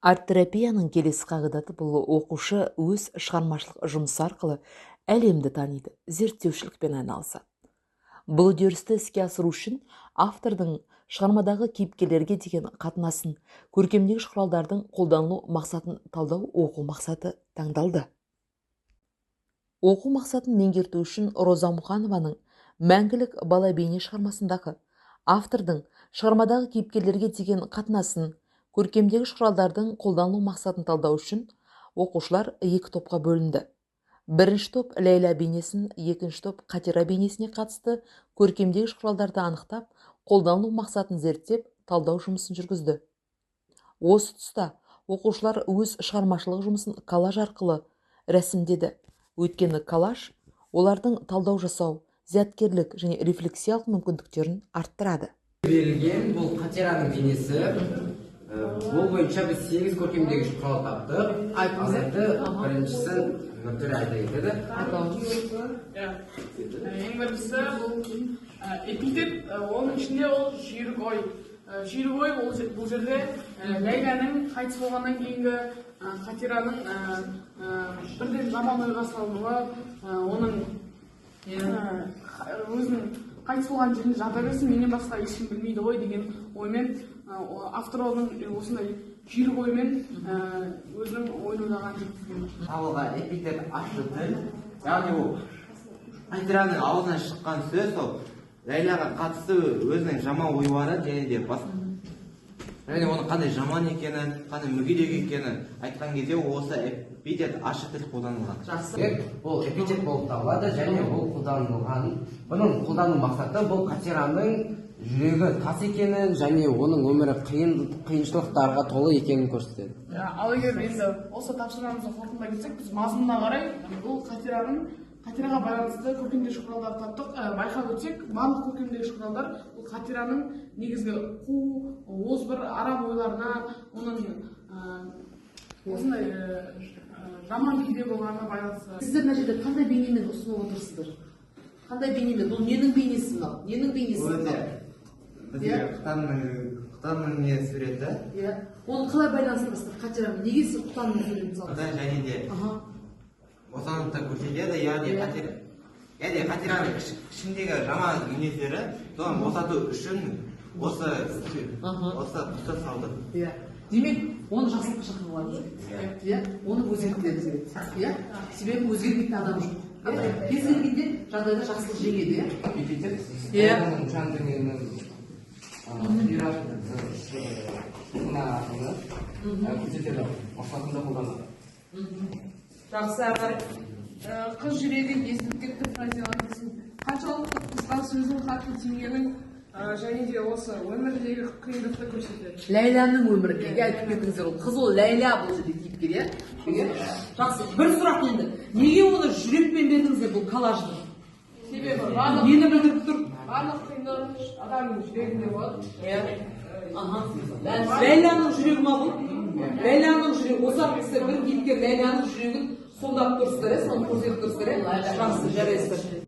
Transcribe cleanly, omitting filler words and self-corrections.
Арт-терапияның келесі қағидаты бұл оқушы өз шығармашылық жұмысы арқылы әлемді таниды, зерттеушілікпен айналысады. Бұл үдерісті іске асыру үшін автордың шығармадағы кейіпкерлерге деген қатынасын, көркемдегіш құралдардың қолданылу мақсатын талдау оқу мақсаты таңдалды. Оқу мақсатын меңгерту үшін Роза Мұқанованың «Мәңгілік бала бейне» шығармасындағы автордың шығармадағы кейіпкерлерге деген қатынасын, көркемдегіш құралдардың қолданылу мақсатын талдау үшін оқушылар екі топқа бөлінді. Бірінші топ Ләйла бейнесін, екінші топ Қатира бейнесіне қатысты көркемдегіш құралдарды анықтап, қолданылу мақсатын зерттеп, талдау жұмысын жүргізді. Осы тұста оқушылар өз шығармашылық жұмысын коллаж арқылы рәсімдеді. Өйткені коллаж олардың талдау жасау, зияткерлік және рефлексиялық мүмкіндіктерін арттырады. Берілген бұл Қатираның бейнесі. Бұл бойынша біз 8 көркемдегіш құрал таптық. Енді біріншісін Нұртөре айта кетеді. Ең біріншісі бұл эпитет, оның ішінде ол жүйрік ой. Жүйрік ой бұл жерде Ләйланың қайтыс болғаннан кейінгі Қатираның бірден жаман ойға салынуы, оның өзінің қайтыс болған жерінде жата берсін, менен басқа ешкім білмейді ғой деген оймен автор оның осындай жүйрік оймен өзінің ойын ойлаған жеткізген. Табылға эпитет ащы тіл, яғни ол Қатираның аузынан шыққан сөз, ол Ләйлаға қатысты өзінің жаман ойлары және де және оның қандай жаман екенін, қандай мүгедек екенін айтқан кезде осы эпитет ащы тіл қолданылған. Бұл эпитет болып табылады және бұл қолданылған. Бұның қолдану мақсаты бұл Қатираның жүрегі тас екенін және оның өмірі қиыншылықтарға толы екенін көрсетеді. Ал егер енді осы тапсырмамызды қорытындылай кетсек, біз мазмұнына қарай бұл Қатираға байланысты көркемдегіш құралдар таптық. Байқап өтсек, барлық көркемдегіш құралдар бұл Қатираның негізгі қу, озбыр, арам ойларына, оның осындай жаман күйде болғанына байланысты. Сіздер мына жерде қандай бейнемен ұсынып отырсыздар? Қандай бейнемен? Бұл ненің бейнесі мынау? Ненің бейнесі? Бізде Құтанның не суреті? Оны қалай байланыстырасыздар Қатирамен? Неге сіз Құтанның суретін салдыңыз? Және де осанлықта көрсетеді, яғни Қатираның ішіндегі жаман мінездері соны босату үшін осы тұста салды. Демек, оны жақсылыққа шақырып оны өзгертілеміз керек. Себебі өзгермейтін адам жоқ. Кез келгенде жағдайда жақсылық жеңеді. Оның жан дүниенің көрсетеді, мақсатында қолданады. Жақсы, ағай. Қыз жүрегі естіп кетті фразеологиясын. Қаншалықты қызға сөздің қатты тимегенін және де осы өмірдегі қиындықты көрсетеді. Ләйланың өміріндегі айтып кетіңіздер, ол қыз, ол Ләйла бұл жерде кейіпкер, Жақсы, бір сұрақ енді. Неге оны жүрекпен бердіңіздер бұл коллажды? Себебі нені білдіріп тұр? барлық қиындық адамның жүрегінде болады. Ләйланың жүрегі ма бұл? Ләйланың жүрегі, осы кісі бір кейіпкер Ләйланың жүрегін сомдап тұрсыздар, соны көрсетіп тұрсыздар. Жақсы, жарайсыздар.